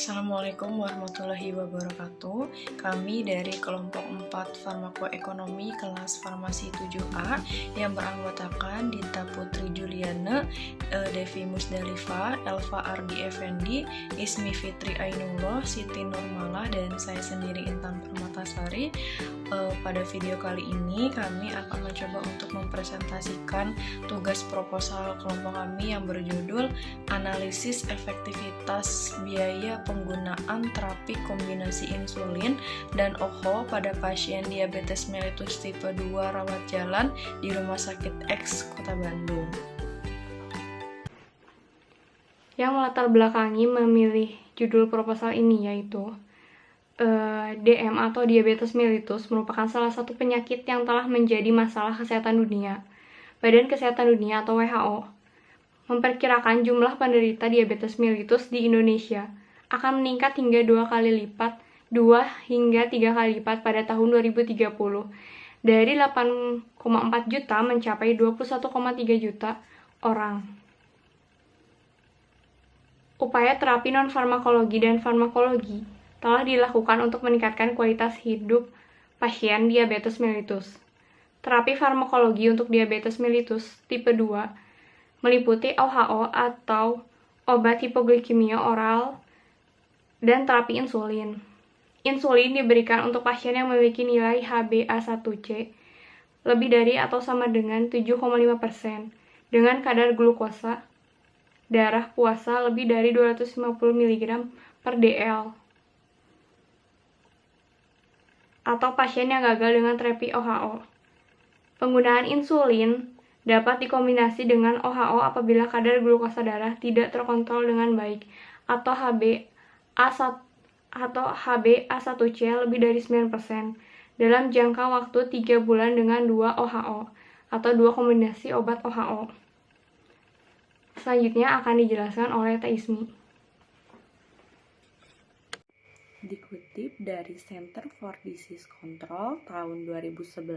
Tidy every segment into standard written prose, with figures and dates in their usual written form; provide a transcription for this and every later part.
Assalamualaikum warahmatullahi wabarakatuh. Kami dari kelompok 4 Farmakoekonomi kelas Farmasi 7A yang beranggotakan Dinta Putri Juliana, Devi Musdalifah, Elva Ardi Effendi, Ismi Fitri Ainullah, Siti Nurmalah, dan saya sendiri Intan Permatasari. Pada video kali ini kami akan mencoba untuk mempresentasikan tugas proposal kelompok kami yang berjudul Analisis Efektivitas Biaya Penggunaan Terapi Kombinasi Insulin dan OHO pada pasien diabetes mellitus tipe 2 rawat jalan di Rumah Sakit X Kota Bandung. Yang melatar belakangi memilih judul proposal ini yaitu DM atau diabetes mellitus merupakan salah satu penyakit yang telah menjadi masalah kesehatan dunia. Badan Kesehatan Dunia atau WHO memperkirakan jumlah penderita diabetes mellitus di Indonesia akan meningkat hingga 2 hingga 3 kali lipat pada tahun 2030. Dari 8,4 juta mencapai 21,3 juta orang. Upaya terapi non-farmakologi dan farmakologi telah dilakukan untuk meningkatkan kualitas hidup pasien diabetes mellitus. Terapi farmakologi untuk diabetes mellitus tipe 2 meliputi OHO atau obat hipoglikemia oral dan terapi insulin. Insulin diberikan untuk pasien yang memiliki nilai HbA1c lebih dari atau sama dengan 7,5% dengan kadar glukosa darah puasa lebih dari 250 mg per dl. Atau pasien yang gagal dengan terapi OHO. Penggunaan insulin dapat dikombinasi dengan OHO apabila kadar glukosa darah tidak terkontrol dengan baik atau HbA1c lebih dari 9% dalam jangka waktu 3 bulan dengan 2 OHO atau 2 kombinasi obat OHO. Selanjutnya akan dijelaskan oleh Teh Ismi. Dikutip dari Center for Disease Control tahun 2011,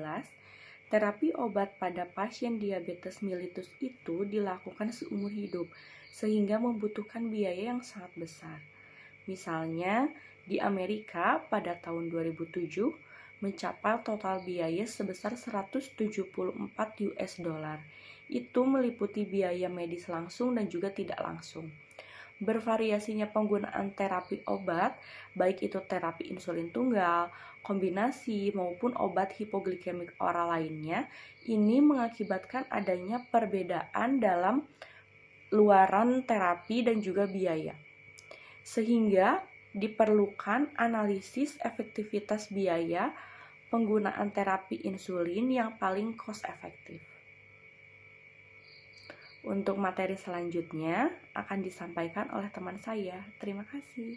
terapi obat pada pasien diabetes mellitus itu dilakukan seumur hidup, sehingga membutuhkan biaya yang sangat besar. Misalnya, di Amerika pada tahun 2007 mencapai total biaya sebesar 174 US dollar. Itu meliputi biaya medis langsung dan juga tidak langsung. Bervariasinya penggunaan terapi obat, baik itu terapi insulin tunggal, kombinasi, maupun obat hipoglikemik oral lainnya, ini mengakibatkan adanya perbedaan dalam luaran terapi dan juga biaya. Sehingga diperlukan analisis efektivitas biaya penggunaan terapi insulin yang paling cost efektif. Untuk materi selanjutnya akan disampaikan oleh teman saya. Terima kasih.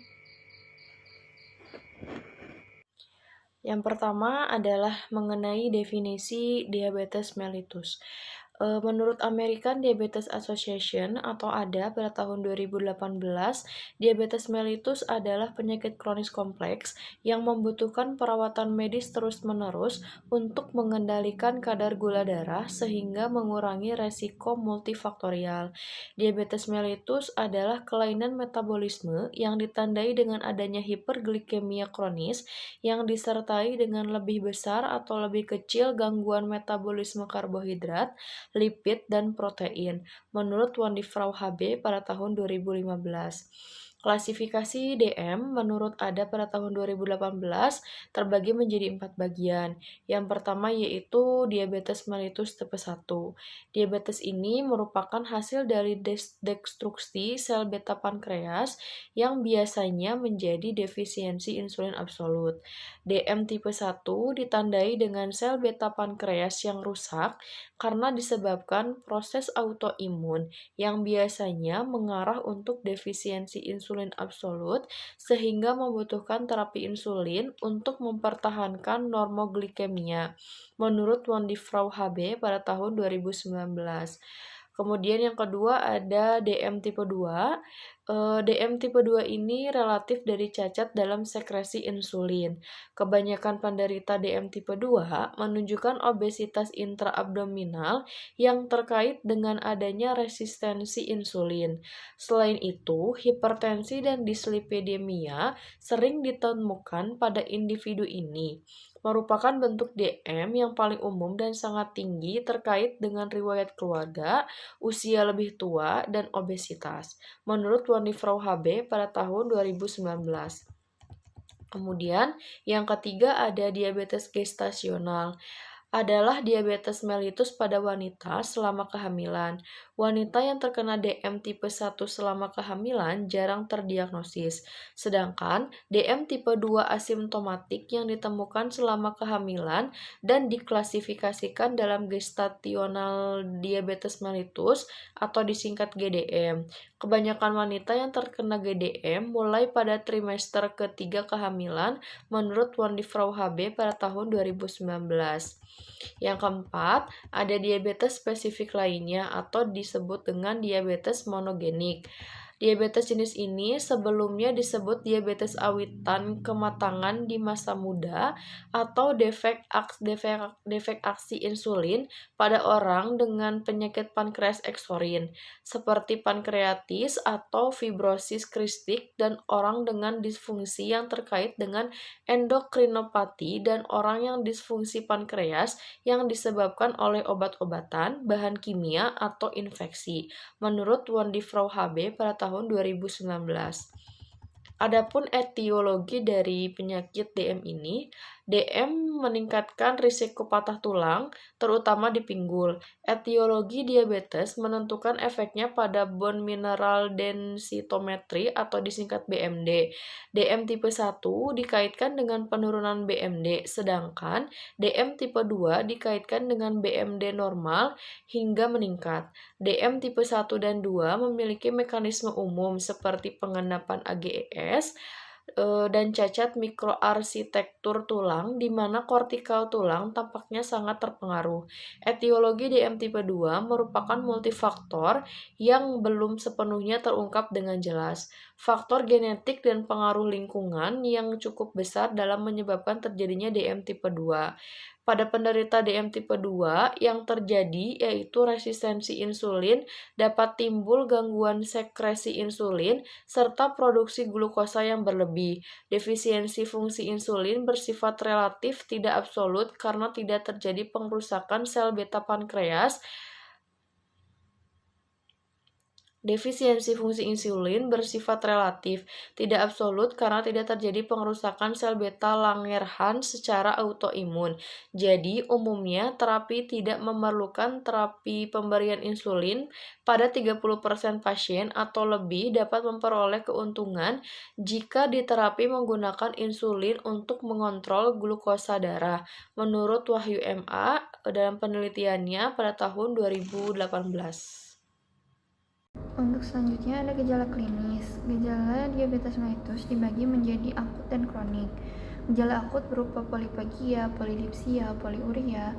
Yang pertama adalah mengenai definisi diabetes mellitus. Menurut American Diabetes Association atau ADA pada tahun 2018, diabetes mellitus adalah penyakit kronis kompleks yang membutuhkan perawatan medis terus-menerus untuk mengendalikan kadar gula darah sehingga mengurangi resiko multifaktorial. Diabetes mellitus adalah kelainan metabolisme yang ditandai dengan adanya hiperglikemia kronis yang disertai dengan lebih besar atau lebih kecil gangguan metabolisme karbohidrat, lipid, dan protein, menurut Wandi Frau HB pada tahun 2015. Klasifikasi DM menurut ADA pada tahun 2018 terbagi menjadi 4 bagian. Yang pertama yaitu diabetes mellitus tipe 1. Diabetes ini merupakan hasil dari destruksi sel beta pankreas yang biasanya menjadi defisiensi insulin absolut. DM tipe 1 ditandai dengan sel beta pankreas yang rusak karena disebabkan proses autoimun yang biasanya mengarah untuk defisiensi insulin absolut sehingga membutuhkan terapi insulin untuk mempertahankan normoglikemia, menurut Wandi Frau HB pada tahun 2019. Kemudian yang kedua ada DM tipe 2. DM tipe 2 ini relatif dari cacat dalam sekresi insulin. Kebanyakan penderita DM tipe 2 menunjukkan obesitas intraabdominal yang terkait dengan adanya resistensi insulin. Selain itu, hipertensi dan dislipidemia sering ditemukan pada individu ini, merupakan bentuk DM yang paling umum dan sangat tinggi terkait dengan riwayat keluarga, usia lebih tua, dan obesitas, menurut Wanifrau HB pada tahun 2019. Kemudian, yang ketiga ada diabetes gestasional. Adalah diabetes mellitus pada wanita selama kehamilan. Wanita yang terkena DM tipe 1 selama kehamilan jarang terdiagnosis. Sedangkan DM tipe 2 asimptomatik yang ditemukan selama kehamilan dan diklasifikasikan dalam gestational diabetes mellitus atau disingkat GDM. Kebanyakan wanita yang terkena GDM mulai pada trimester ketiga kehamilan menurut Wanifrau HB pada tahun 2019. Yang keempat, ada diabetes spesifik lainnya atau disebut dengan diabetes monogenik. Diabetes jenis ini sebelumnya disebut diabetes awitan kematangan di masa muda atau defek aksi insulin pada orang dengan penyakit pankreas eksorin, seperti pankreatis atau fibrosis kristik dan orang dengan disfungsi yang terkait dengan endokrinopati dan orang yang disfungsi pankreas yang disebabkan oleh obat-obatan, bahan kimia, atau infeksi, menurut Wanifrau HB pada tahun 2019. Adapun etiologi dari penyakit DM ini, DM meningkatkan risiko patah tulang, terutama di pinggul. Etiologi diabetes menentukan efeknya pada bone mineral densitometry atau disingkat BMD. DM tipe 1 dikaitkan dengan penurunan BMD, sedangkan DM tipe 2 dikaitkan dengan BMD normal hingga meningkat. DM tipe 1 dan 2 memiliki mekanisme umum seperti pengendapan AGES dan cacat mikroarsitektur tulang di mana kortikal tulang tampaknya sangat terpengaruh. Etiologi DM tipe 2 merupakan multifaktor yang belum sepenuhnya terungkap dengan jelas. Faktor genetik dan pengaruh lingkungan yang cukup besar dalam menyebabkan terjadinya DM tipe 2. Pada penderita DM tipe 2, yang terjadi yaitu resistensi insulin, dapat timbul gangguan sekresi insulin, serta produksi glukosa yang berlebih. Defisiensi fungsi insulin bersifat relatif tidak absolut karena tidak terjadi pengrusakan sel beta pankreas. Defisiensi fungsi insulin bersifat relatif, tidak absolut karena tidak terjadi pengrusakan sel beta Langerhans secara autoimun. Jadi, umumnya terapi tidak memerlukan terapi pemberian insulin pada 30% pasien atau lebih dapat memperoleh keuntungan jika diterapi menggunakan insulin untuk mengontrol glukosa darah, menurut Wahyu MA dalam penelitiannya pada tahun 2018. Untuk selanjutnya ada gejala klinis. Gejala diabetes mellitus dibagi menjadi akut dan kronik. Gejala akut berupa polipagia, polidipsia, poliuria,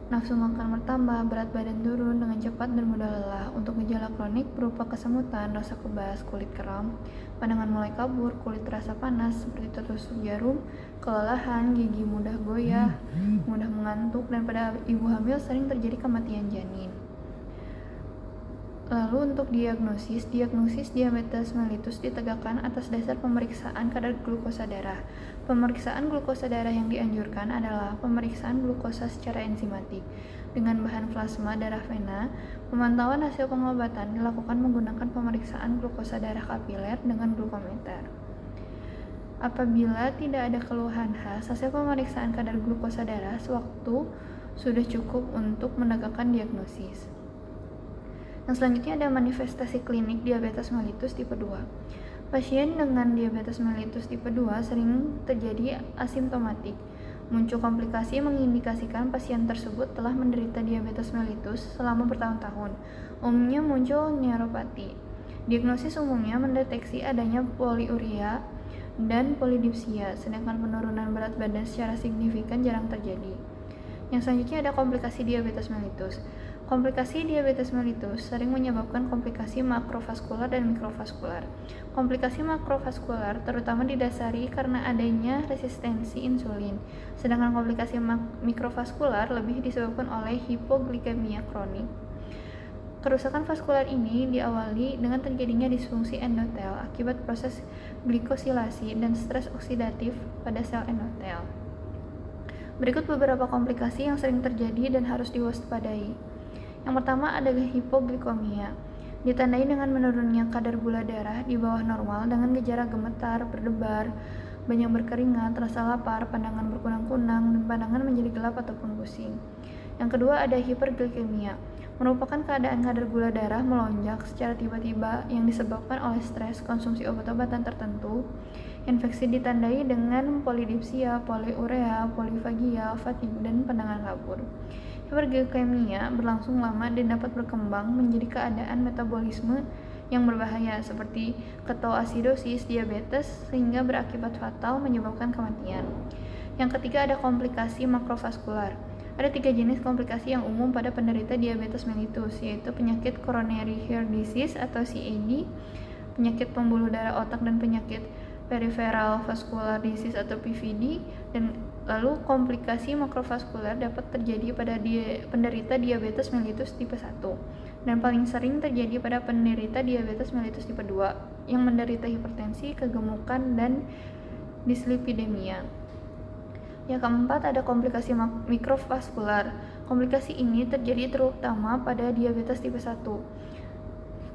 nafsu makan bertambah, berat badan turun dengan cepat dan mudah lelah. Untuk gejala kronik berupa kesemutan, rasa kebas, kulit kram, pandangan mulai kabur, kulit terasa panas seperti tertusuk jarum, kelelahan, gigi mudah goyah, mudah mengantuk, dan pada ibu hamil sering terjadi kematian janin. Lalu untuk diagnosis diabetes mellitus ditegakkan atas dasar pemeriksaan kadar glukosa darah. Pemeriksaan glukosa darah yang dianjurkan adalah pemeriksaan glukosa secara enzimatik. Dengan bahan plasma darah vena, pemantauan hasil pengobatan dilakukan menggunakan pemeriksaan glukosa darah kapiler dengan glukometer. Apabila tidak ada keluhan khas, hasil pemeriksaan kadar glukosa darah sewaktu sudah cukup untuk menegakkan diagnosis. Yang selanjutnya ada manifestasi klinik diabetes mellitus tipe 2. Pasien dengan diabetes mellitus tipe 2 sering terjadi asimptomatik. Muncul komplikasi mengindikasikan pasien tersebut telah menderita diabetes mellitus selama bertahun-tahun. Umumnya muncul neuropati. Diagnosis umumnya mendeteksi adanya poliuria dan polidipsia, sedangkan penurunan berat badan secara signifikan jarang terjadi. Yang selanjutnya ada komplikasi diabetes mellitus. Komplikasi diabetes mellitus sering menyebabkan komplikasi makrovaskular dan mikrovaskular. Komplikasi makrovaskular terutama didasari karena adanya resistensi insulin, sedangkan komplikasi mikrovaskular lebih disebabkan oleh hipoglikemia kronik. Kerusakan vaskular ini diawali dengan terjadinya disfungsi endotel akibat proses glikosilasi dan stres oksidatif pada sel endotel. Berikut beberapa komplikasi yang sering terjadi dan harus diwaspadai. Yang pertama ada hipoglikemia, ditandai dengan menurunnya kadar gula darah di bawah normal dengan gejala gemetar, berdebar, banyak berkeringat, rasa lapar, pandangan berkunang-kunang, dan pandangan menjadi gelap ataupun pusing. Yang kedua ada hiperglikemia, merupakan keadaan kadar gula darah melonjak secara tiba-tiba yang disebabkan oleh stres, konsumsi obat-obatan tertentu. Infeksi ditandai dengan polidipsia, poliurea, polifagia, fatigue, dan pandangan kabur. Hiperglikemia berlangsung lama dan dapat berkembang menjadi keadaan metabolisme yang berbahaya seperti ketoasidosis, diabetes, sehingga berakibat fatal menyebabkan kematian. Yang ketiga ada komplikasi makrovaskular. Ada 3 jenis komplikasi yang umum pada penderita diabetes mellitus, yaitu penyakit coronary heart disease atau CAD, penyakit pembuluh darah otak dan penyakit peripheral vascular disease atau PVD, dan lalu komplikasi makrovaskular dapat terjadi pada penderita diabetes mellitus tipe 1 dan paling sering terjadi pada penderita diabetes mellitus tipe 2 yang menderita hipertensi, kegemukan, dan dislipidemia. Yang keempat ada komplikasi mikrovaskular. Komplikasi ini terjadi terutama pada diabetes tipe 1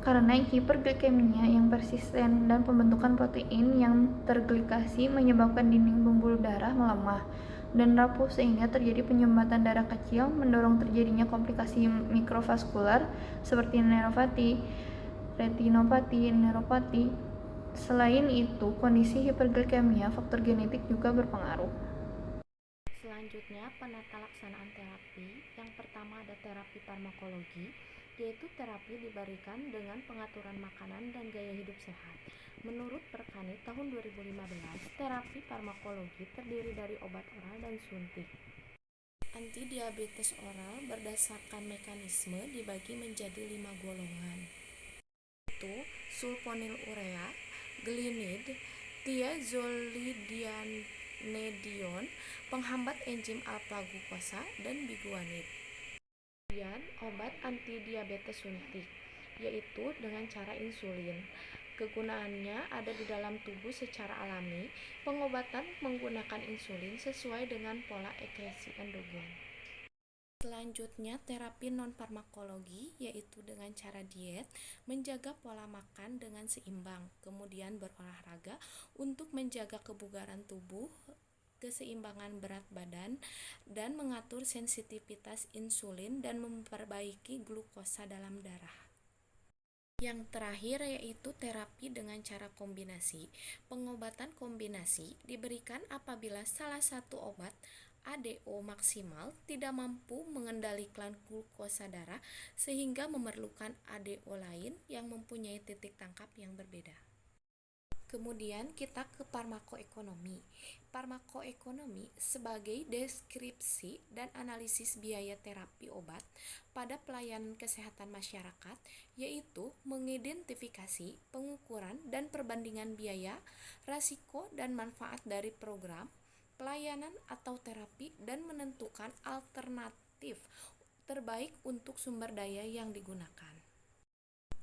karena hiperglikemia yang persisten dan pembentukan protein yang terglikasi menyebabkan dinding pembuluh darah melemah dan rapuh sehingga terjadi penyumbatan darah kecil, mendorong terjadinya komplikasi mikrovaskular seperti neuropati, retinopati, neuropati. Selain itu, kondisi hiperglikemia faktor genetik juga berpengaruh. Selanjutnya, penata laksanaan terapi. Yang pertama ada terapi farmakologi, yaitu terapi diberikan dengan pengaturan makanan dan gaya hidup sehat. Menurut Perkani tahun 2015, terapi farmakologi terdiri dari obat oral dan suntik. Antidiabetes oral berdasarkan mekanisme dibagi menjadi 5 golongan, yaitu sulfonylurea, glinid, thiazolidinedione, penghambat enzim alpha glukosa, dan biguanid. Kemudian obat antidiabetes suntik, yaitu dengan cara insulin. Kegunaannya ada di dalam tubuh secara alami. Pengobatan menggunakan insulin sesuai dengan pola ekresi endogen. Selanjutnya terapi non-farmakologi, yaitu dengan cara diet, menjaga pola makan dengan seimbang, kemudian berolahraga untuk menjaga kebugaran tubuh, keseimbangan berat badan, dan mengatur sensitivitas insulin dan memperbaiki glukosa dalam darah. Yang terakhir yaitu terapi dengan cara kombinasi. Pengobatan kombinasi diberikan apabila salah satu obat ADO maksimal tidak mampu mengendalikan glukosa darah sehingga memerlukan ADO lain yang mempunyai titik tangkap yang berbeda. Kemudian kita ke farmakoekonomi. Farmakoekonomi sebagai deskripsi dan analisis biaya terapi obat pada pelayanan kesehatan masyarakat, yaitu mengidentifikasi, pengukuran, dan perbandingan biaya, risiko, dan manfaat dari program, pelayanan atau terapi, dan menentukan alternatif terbaik untuk sumber daya yang digunakan.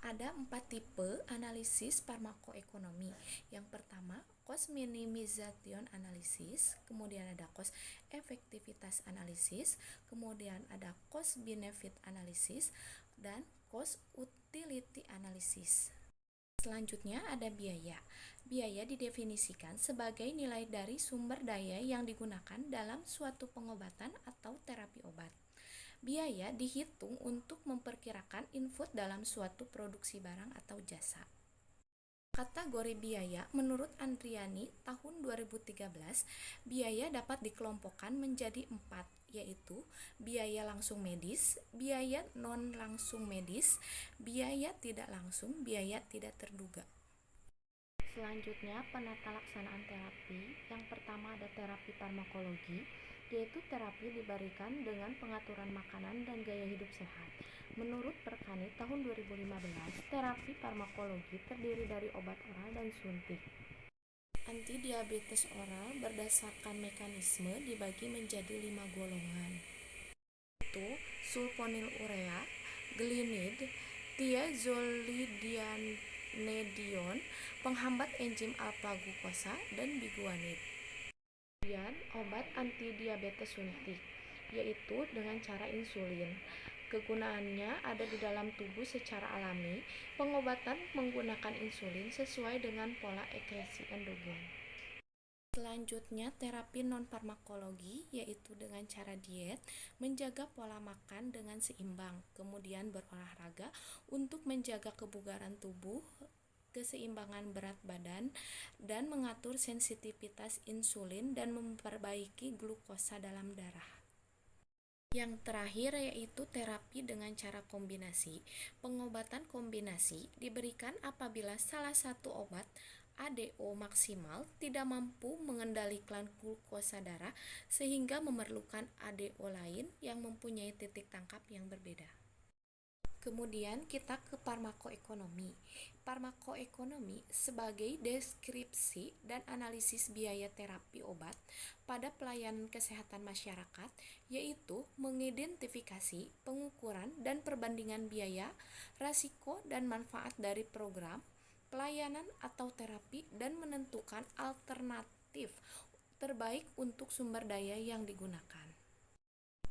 Ada 4 tipe analisis farmakoekonomi. Yang pertama, cost minimization analysis, kemudian ada cost efektivitas analisis, kemudian ada cost benefit analysis, dan cost utility analysis. Selanjutnya ada biaya. Biaya didefinisikan sebagai nilai dari sumber daya yang digunakan dalam suatu pengobatan atau terapi obat. Biaya dihitung untuk memperkirakan input dalam suatu produksi barang atau jasa. Kategori biaya menurut Andriani tahun 2013, biaya dapat dikelompokkan menjadi 4, yaitu biaya langsung medis, biaya non langsung medis, biaya tidak langsung, biaya tidak terduga. Selanjutnya penata laksanaan terapi. Yang pertama ada terapi farmakologi, yaitu terapi diberikan dengan pengaturan makanan dan gaya hidup sehat. Menurut Perkani tahun 2015, terapi farmakologi terdiri dari obat oral dan suntik. Antidiabetes oral berdasarkan mekanisme dibagi menjadi 5 golongan, yaitu sulfonylurea, glinid, thiazolidinedion, penghambat enzim alpha glukosa, dan biguanid. Kemudian obat antidiabetes suntik, yaitu dengan cara insulin. Kegunaannya ada di dalam tubuh secara alami. Pengobatan menggunakan insulin sesuai dengan pola ekresi endogen. Selanjutnya terapi non-farmakologi, yaitu dengan cara diet, menjaga pola makan dengan seimbang, kemudian berolahraga untuk menjaga kebugaran tubuh, keseimbangan berat badan, dan mengatur sensitivitas insulin dan memperbaiki glukosa dalam darah. Yang terakhir yaitu terapi dengan cara kombinasi. Pengobatan kombinasi diberikan apabila salah satu obat ADO maksimal tidak mampu mengendalikan glukosa darah sehingga memerlukan ADO lain yang mempunyai titik tangkap yang berbeda. Kemudian kita ke farmakoekonomi. Farmakoekonomi sebagai deskripsi dan analisis biaya terapi obat pada pelayanan kesehatan masyarakat, yaitu mengidentifikasi, pengukuran, dan perbandingan biaya, risiko, dan manfaat dari program, pelayanan atau terapi, dan menentukan alternatif terbaik untuk sumber daya yang digunakan.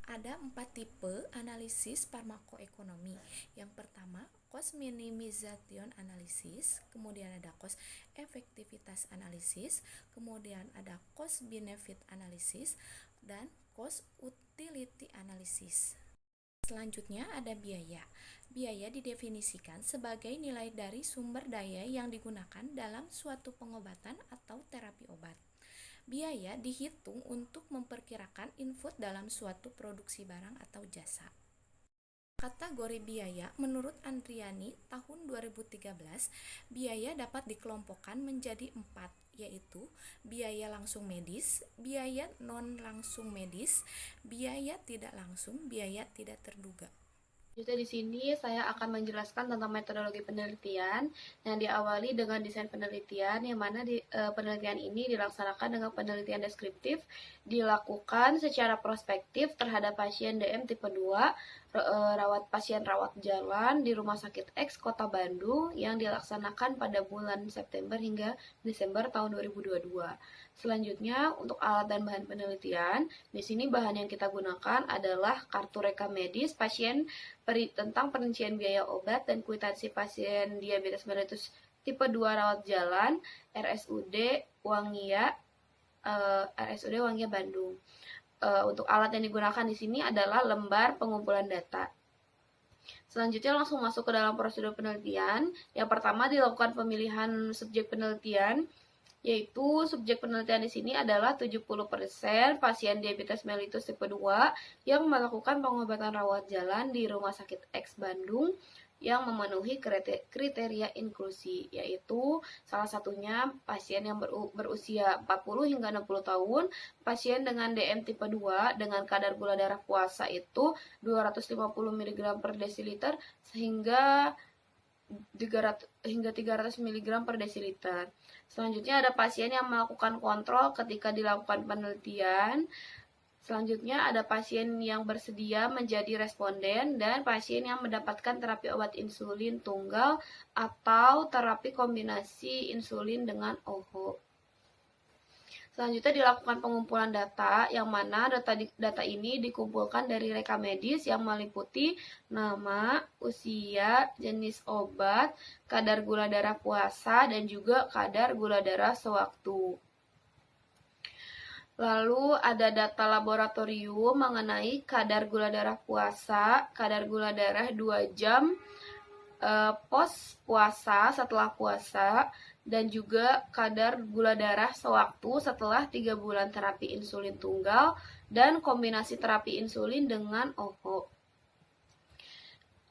Ada 4 tipe analisis farmakoekonomi. Yang pertama, cost minimization analysis, kemudian ada cost efektivitas analisis, kemudian ada cost benefit analysis, dan cost utility analysis. Selanjutnya ada biaya. Biaya didefinisikan sebagai nilai dari sumber daya yang digunakan dalam suatu pengobatan atau terapi obat. Biaya dihitung untuk memperkirakan input dalam suatu produksi barang atau jasa. Kategori biaya menurut Andriani tahun 2013, biaya dapat dikelompokkan menjadi 4, yaitu biaya langsung medis, biaya non langsung medis, biaya tidak langsung, biaya tidak terduga. Jadi di sini saya akan menjelaskan tentang metodologi penelitian yang diawali dengan desain penelitian, yang mana penelitian ini dilaksanakan dengan penelitian deskriptif, dilakukan secara prospektif terhadap pasien DM tipe 2, pasien rawat jalan di Rumah Sakit X Kota Bandung yang dilaksanakan pada bulan September hingga Desember tahun 2022. Selanjutnya untuk alat dan bahan penelitian, di sini bahan yang kita gunakan adalah kartu rekam medis pasien tentang perincian biaya obat dan kwitansi pasien diabetes mellitus tipe 2 rawat jalan RSUD Wangia Bandung. Untuk alat yang digunakan di sini adalah lembar pengumpulan data. Selanjutnya langsung masuk ke dalam prosedur penelitian. Yang pertama dilakukan pemilihan subjek penelitian, yaitu subjek penelitian di sini adalah 70% pasien diabetes mellitus tipe 2 yang melakukan pengobatan rawat jalan di Rumah Sakit X Bandung yang memenuhi kriteria inklusi, yaitu salah satunya pasien yang berusia 40 hingga 60 tahun, pasien dengan DM tipe 2 dengan kadar gula darah puasa itu 250 mg per desiliter hingga 300 mg per desiliter. Selanjutnya ada pasien yang melakukan kontrol ketika dilakukan penelitian. Selanjutnya ada pasien yang bersedia menjadi responden dan pasien yang mendapatkan terapi obat insulin tunggal atau terapi kombinasi insulin dengan OHO. Selanjutnya dilakukan pengumpulan data, yang mana data ini dikumpulkan dari rekam medis yang meliputi nama, usia, jenis obat, kadar gula darah puasa, dan juga kadar gula darah sewaktu. Lalu ada data laboratorium mengenai kadar gula darah puasa, kadar gula darah 2 jam pos puasa, setelah puasa, dan juga kadar gula darah sewaktu setelah 3 bulan terapi insulin tunggal dan kombinasi terapi insulin dengan OHO.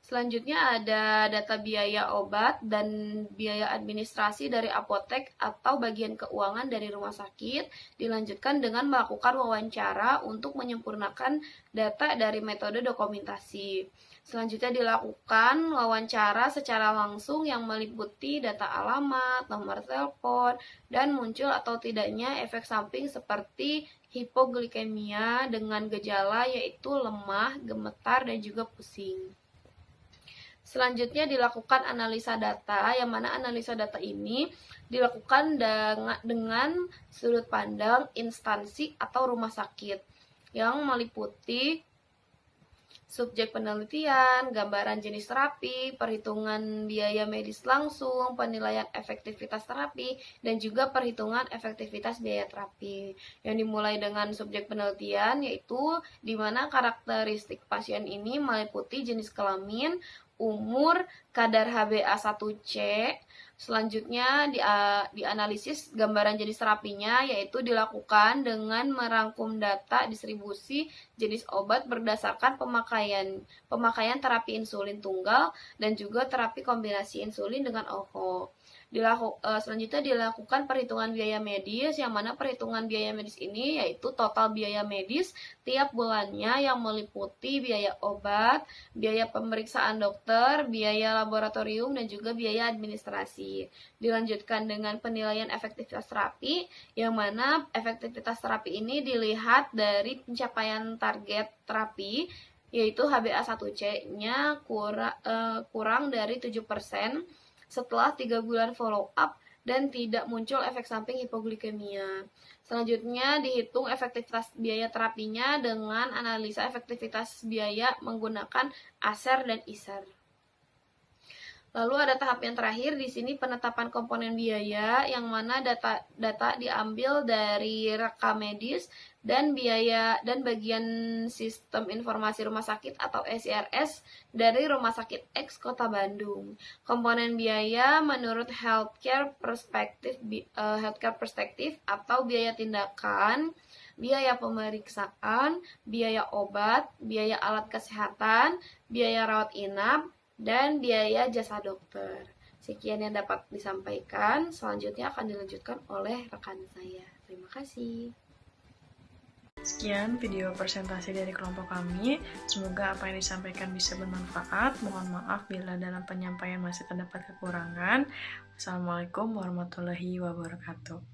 Selanjutnya ada data biaya obat dan biaya administrasi dari apotek atau bagian keuangan dari rumah sakit. Dilanjutkan dengan melakukan wawancara untuk menyempurnakan data dari metode dokumentasi. Selanjutnya dilakukan wawancara secara langsung yang meliputi data alamat, nomor telepon, dan muncul atau tidaknya efek samping seperti hipoglikemia dengan gejala yaitu lemah, gemetar, dan juga pusing. Selanjutnya dilakukan analisa data, yang mana analisa data ini dilakukan dengan sudut pandang instansi atau rumah sakit yang meliputi subjek penelitian, gambaran jenis terapi, perhitungan biaya medis langsung, penilaian efektivitas terapi, dan juga perhitungan efektivitas biaya terapi. Yang dimulai dengan subjek penelitian yaitu di mana karakteristik pasien ini meliputi jenis kelamin, umur, kadar HbA1c. Selanjutnya dianalisis gambaran jenis terapinya, yaitu dilakukan dengan merangkum data distribusi jenis obat berdasarkan pemakaian terapi insulin tunggal dan juga terapi kombinasi insulin dengan OHO. Selanjutnya dilakukan perhitungan biaya medis, yang mana perhitungan biaya medis ini yaitu total biaya medis tiap bulannya yang meliputi biaya obat, biaya pemeriksaan dokter, biaya laboratorium, dan juga biaya administrasi. Dilanjutkan dengan penilaian efektivitas terapi, yang mana efektivitas terapi ini dilihat dari pencapaian target terapi, yaitu HbA1c-nya kurang dari 7% setelah 3 bulan follow up dan tidak muncul efek samping hipoglikemia. Selanjutnya dihitung efektivitas biaya terapinya dengan analisa efektivitas biaya menggunakan ASER dan ISER. Lalu ada tahap yang terakhir di sini, penetapan komponen biaya, yang mana data diambil dari rekam medis dan biaya dan bagian sistem informasi rumah sakit atau SIRS dari Rumah Sakit X Kota Bandung. Komponen biaya menurut healthcare perspektif atau biaya tindakan, biaya pemeriksaan, biaya obat, biaya alat kesehatan, biaya rawat inap, dan biaya jasa dokter. Sekian yang dapat disampaikan. Selanjutnya akan dilanjutkan oleh rekan saya. Terima kasih. Sekian video presentasi dari kelompok kami. Semoga apa yang disampaikan bisa bermanfaat. Mohon maaf bila dalam penyampaian masih terdapat kekurangan. Wassalamualaikum warahmatullahi wabarakatuh.